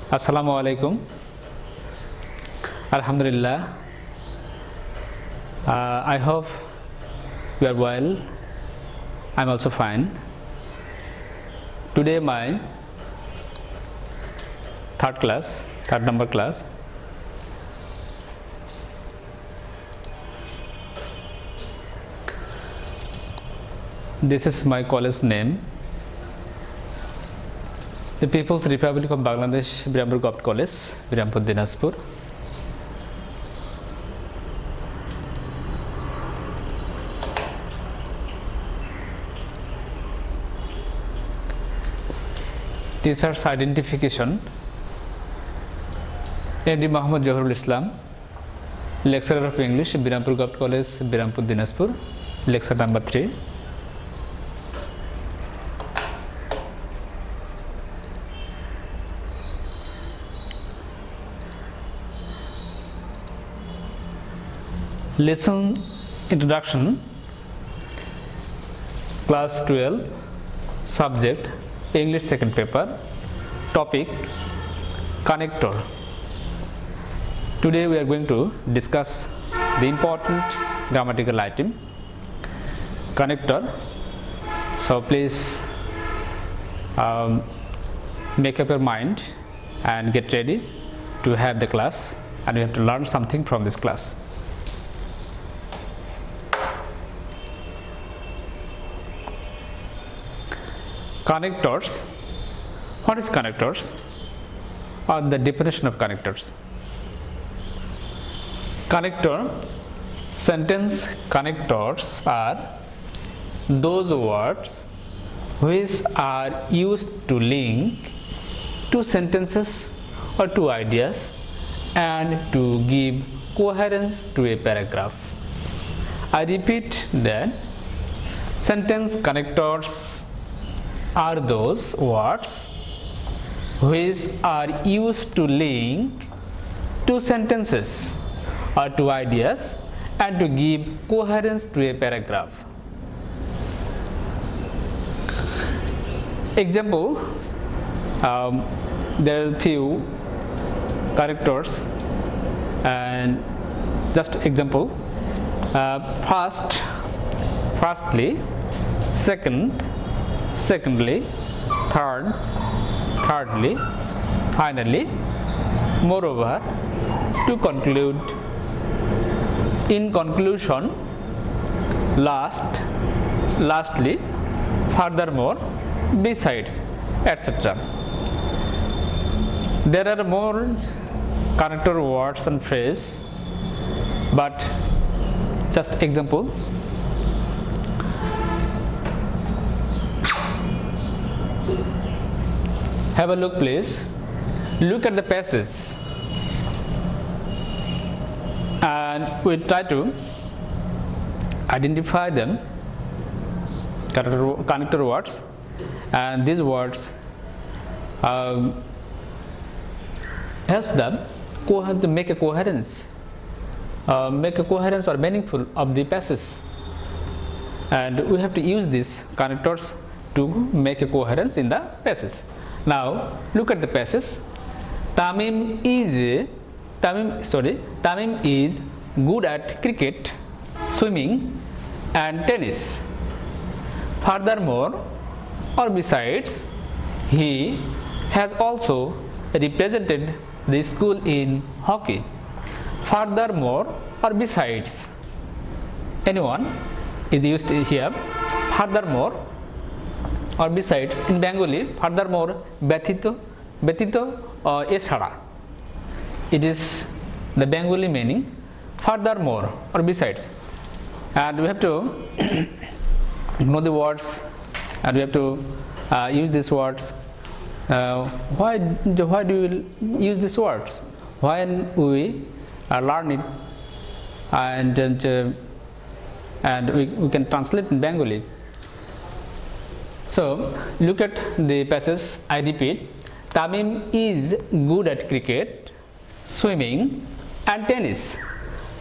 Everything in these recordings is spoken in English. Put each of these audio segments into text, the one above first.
Assalamu alaikum. Alhamdulillah. I hope you are well. I'm also fine. Today my third number class. This is my college name. The People's Republic of Bangladesh, Birampur Govt College, Birampur, Dinajpur. Teacher's identification: A.D. Muhammad Johorul Islam, lecturer of English, Birampur Govt College, Birampur, Dinajpur, lecture number 3. Lesson introduction, class 12, subject English second paper, topic connector. Today we are going to discuss the important grammatical item, connector. So please make up your mind and get ready to have the class, and you have to learn something from this class. Connectors. What is connectors, or the definition of connectors? Sentence connectors are those words which are used to link two sentences or two ideas and to give coherence to a paragraph. I repeat that sentence connectors are those words which are used to link two sentences or two ideas and to give coherence to a paragraph. Example, there are few characters, and just example, firstly, secondly, thirdly, finally, moreover, to conclude, in conclusion, lastly, furthermore, besides, etc. There are more connector words and phrases, but just example. Have a look, please. Look at the passage and we try to identify them, connector words, and these words helps them to make a coherence or meaningful of the passage, and we have to use these connectors to make a coherence in the passage. Now look at the passage. Tamim is good at cricket, swimming and tennis. Furthermore or besides, he has also represented the school in hockey. Furthermore or besides, anyone is used here. Furthermore or besides, in Bengali, furthermore, ব্যতীত or এছাড়া. It is the Bengali meaning, furthermore or besides, and we have to know the words, and we have to use these words. Why do we use these words? When we learn it, and we can translate in Bengali. So look at the passage. I repeat, Tamim is good at cricket, swimming and tennis.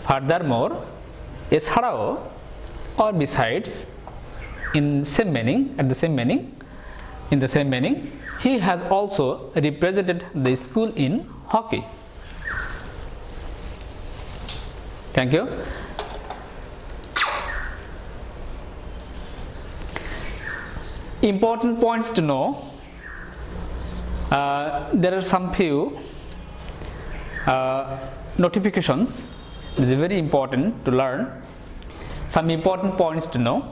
Furthermore, এছাড়াও or besides, in the same meaning, He has also represented the school in hockey. Thank you. Important points to know. There are some few notifications. It is very important to learn. Some important points to know.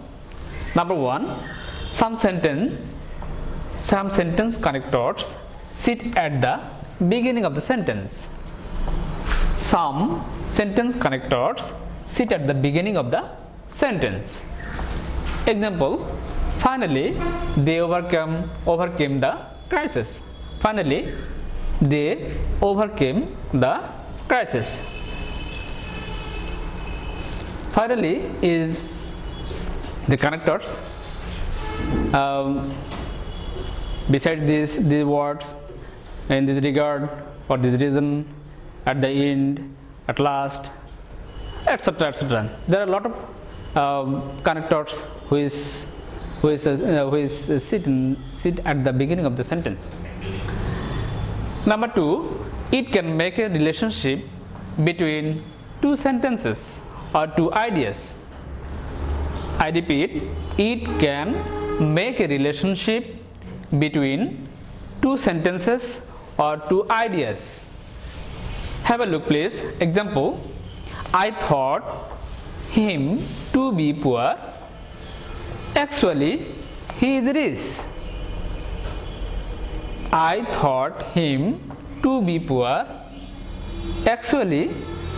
Number one, some sentence connectors sit at the beginning of the sentence. Some sentence connectors sit at the beginning of the sentence. Example, finally they overcame the crisis. Finally they overcame the crisis. Finally is the connectors. Besides these words, in this regard, for this reason, at the end, at last, etc., etc. There are a lot of connectors which sit at the beginning of the sentence. Number two, it can make a relationship between two sentences or two ideas. I repeat, it can make a relationship between two sentences or two ideas. Have a look, please. Example, I thought him to be poor. Actually, he is rich. I thought him to be poor. Actually,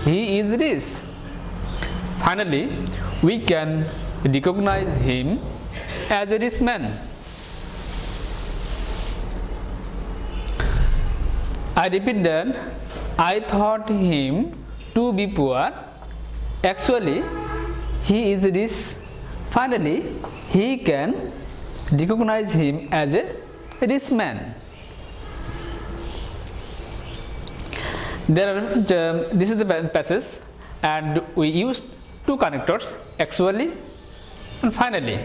he is rich. Finally, we can recognize him as a rich man. I repeat that. I thought him to be poor. Actually, he is rich. Finally, he can recognize him as a rich man. This is the passage, and we used two connectors, actually and finally.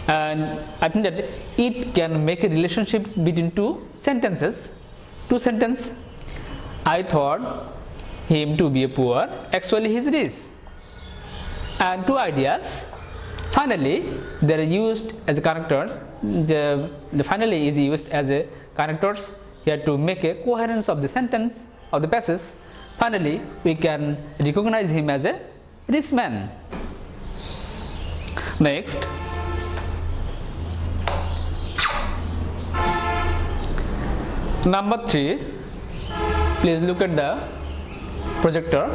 And I think that it can make a relationship between two sentences. Two sentences. I thought him to be poor. Actually, he is rich. And two ideas. Finally, they are used as connectors. The finally is used as a connectors here to make a coherence of the sentence of the passage. Finally, we can recognize him as a rich man. Next, number 3. Please look at the projector.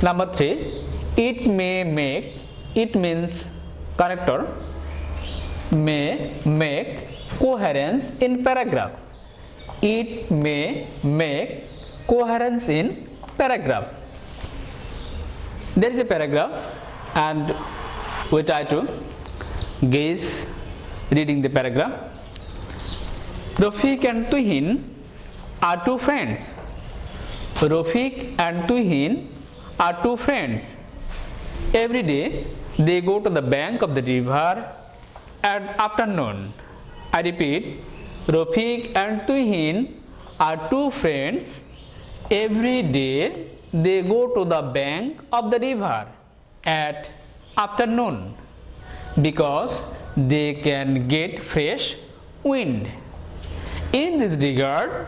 Number 3. It may make. It means connector. May make coherence in paragraph. It may make coherence in paragraph. There is a paragraph, and we try to guess reading the paragraph. Rafiq and Tuhin are two friends. Rafiq and Tuhin are two friends. Every day they go to the bank of the river at afternoon. I repeat, Rafiq and Tuhin are two friends. Every day they go to the bank of the river at afternoon because they can get fresh wind. In this regard,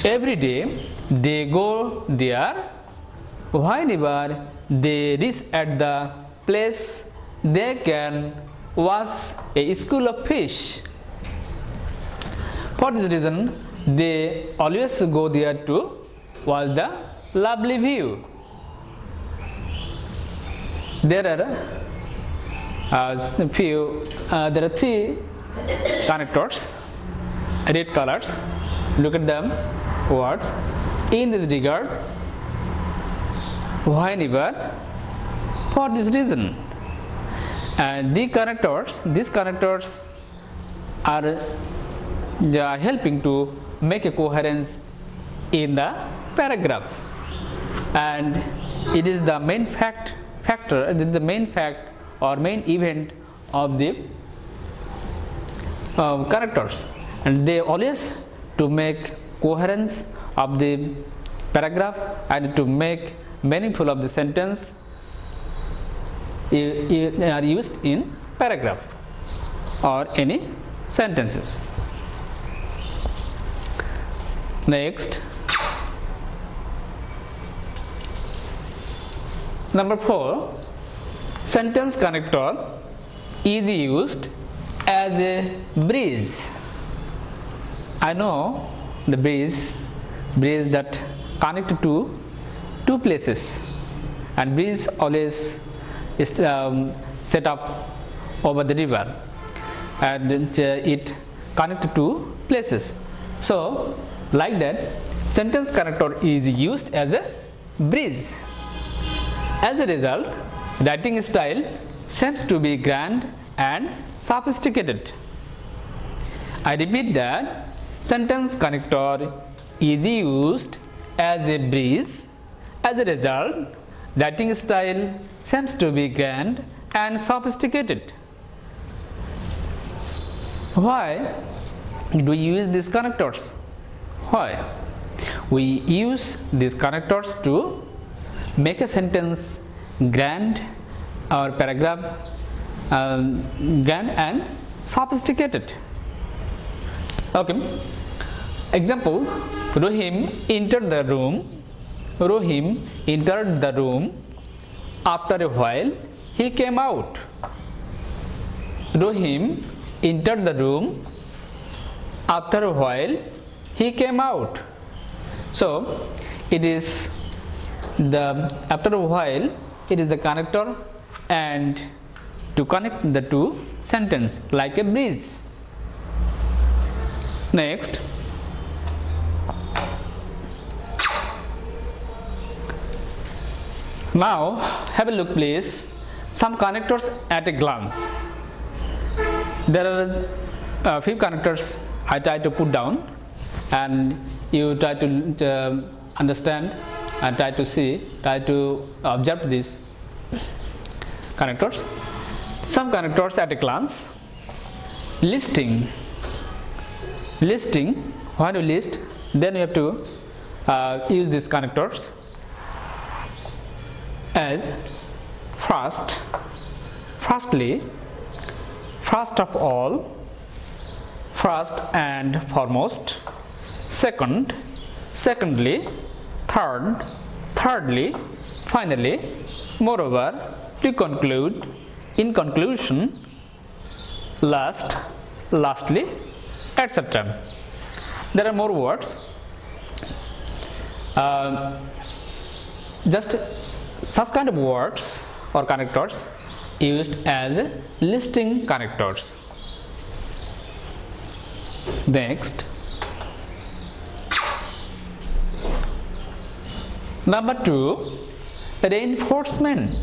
every day they go there. Whenever they reach at the place, they can watch a school of fish. For this reason, they always go there to watch the lovely view. There are three connectors, red colors. Look at them words. In this regard, whenever, for this reason. And these connectors are helping to make a coherence in the paragraph, and it is the main factor, the main fact or main event of the characters, and they always to make coherence of the paragraph and to make meaningful of the sentence are used in paragraph or any sentences. Next, number 4, sentence connector is used as a bridge. I know the bridge that connect to two places, and bridge always is set up over the river, and it connect to places. So like that, sentence connector is used as a bridge. As a result, writing style seems to be grand and sophisticated. I repeat that sentence connector is used as a bridge. As a result, writing style seems to be grand and sophisticated. Why do we use these connectors? Why? We use these connectors to make a sentence grand or paragraph grand and sophisticated. Okay. Example: Rohim entered the room. Rohim entered the room. After a while, he came out. Rohim entered the room. After a while, he came out. So it is the after a while, it is the connector, and to connect the two sentence like a bridge. Next, now have a look please, some connectors at a glance. There are a few connectors I try to put down, and you try to understand and try to observe these connectors. Some connectors at a glance. Listing. When you list, then you have to use these connectors as first, firstly, first of all, first and foremost, second, secondly, third, thirdly, finally, moreover, to conclude, in conclusion, last, lastly, etc. There are more words. Just such kind of words or connectors used as listing connectors. Next, number 2, reinforcement.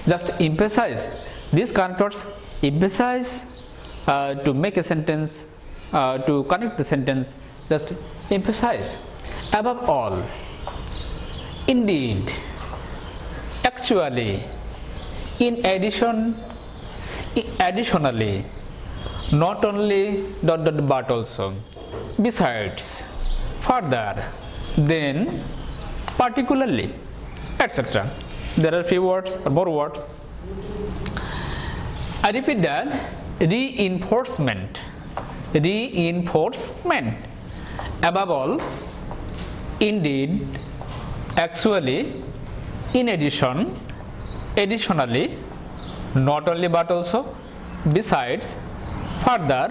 Just emphasize. These connectors emphasize to make a sentence, to connect the sentence. Just emphasize. Above all, indeed, actually, in addition, additionally, not only but also, besides, further, then, particularly, etc. There are few words or more words. I repeat that, reinforcement. Above all, indeed, actually, in addition, additionally, not only but also, besides, further,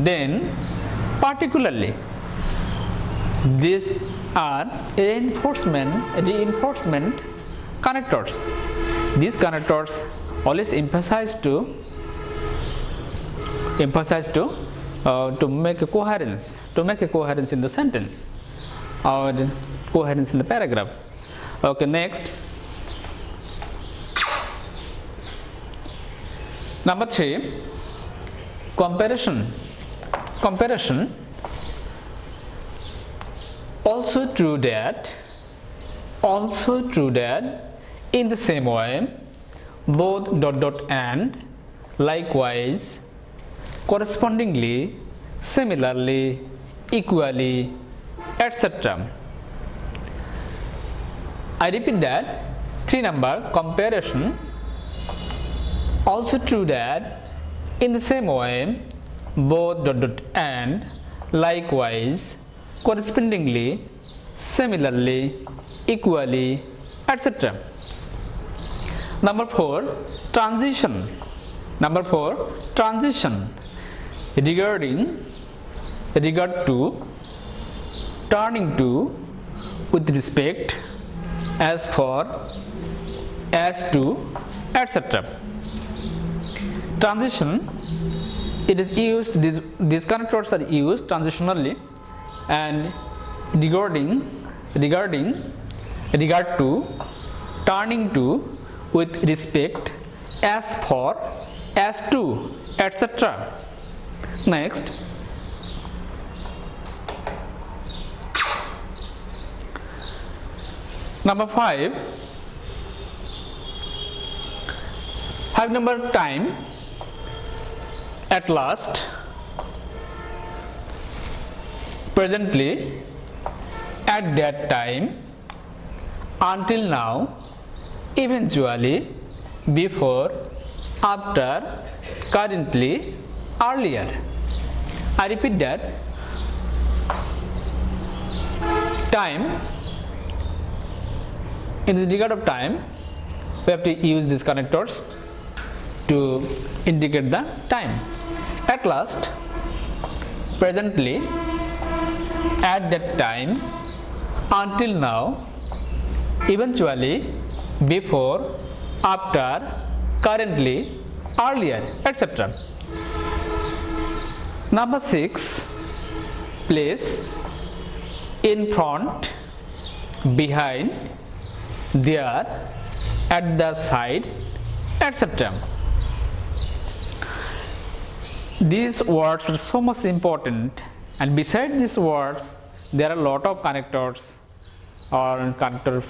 then, particularly. These are reinforcement connectors. These connectors always emphasize to make a coherence, in the sentence or coherence in the paragraph. Okay, next, number 3, comparison. Also true that in the same way, both dot dot and, likewise, correspondingly, similarly, equally, etc. I repeat that 3 number comparison. Also true that in the same way, both dot dot and, likewise, correspondingly, similarly, equally, etc. Number 4, transition. Number 4, transition. Regard to, turning to, with respect, as for, as to, etc. Transition, it is used, these connectors are used transitionally, and regard to, turning to, with respect, as for, as to, etc. Next, number 5 number time. At last, presently, at that time, until now, eventually, before, after, currently, earlier. I repeat that. Time, in the regard of time, we have to use these connectors to indicate the time. At last, presently, at that time, until now, eventually, before, after, currently, earlier, etc. Number 6, place, in front, behind, there, at the side, etc. These words are so much important, and beside these words there are a lot of connectors or connector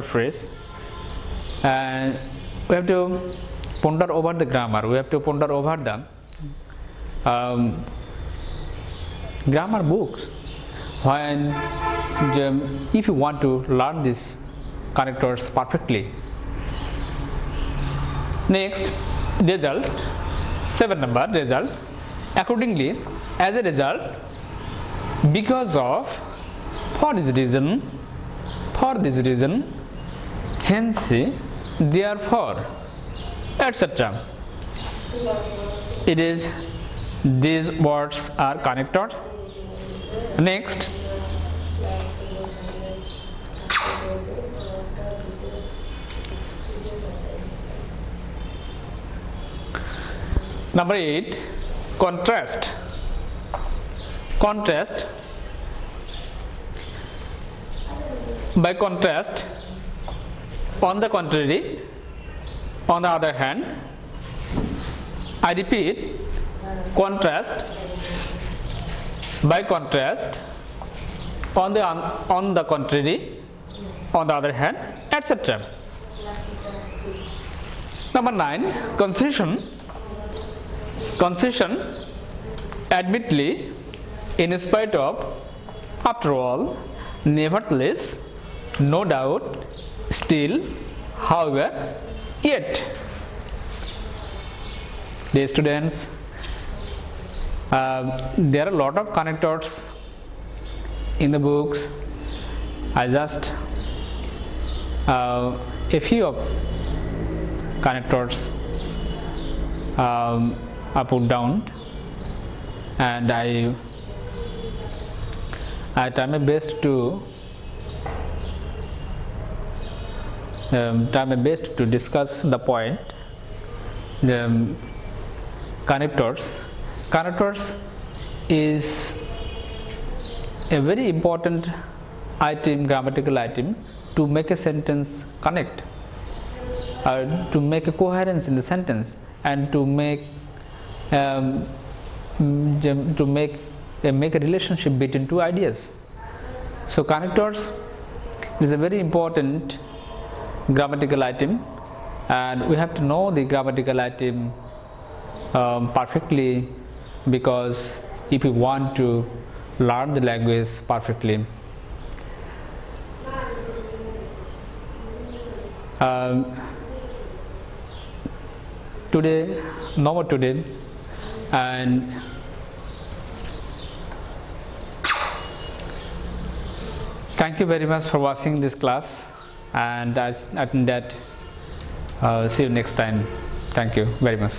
phrase, and we have to ponder over the grammar, we have to ponder over the grammar books if you want to learn these connectors perfectly. Next, result. 7 number, result. Accordingly, as a result, because of, for this reason, hence, therefore, etc. It is, these words are connectors. Next, number 8, contrast. Contrast. By contrast, on the contrary, on the other hand. I repeat, contrast. By contrast, on the contrary, on the other hand, etc. Number 9, concession. Concession, admittedly, in spite of, after all, nevertheless, no doubt, still, however, yet. Dear students, there are a lot of connectors in the books. I just a few of connectors are put down, and I try my best to discuss the point. The connectors is a very important item, grammatical item, to make a sentence connect, to make a coherence in the sentence, and to make a relationship between two ideas. So connectors is a very important grammatical item and we have to know the grammatical item perfectly, because if we want to learn the language perfectly. Today, no more today, and thank you very much for watching this class, and I think that see you next time. Thank you very much.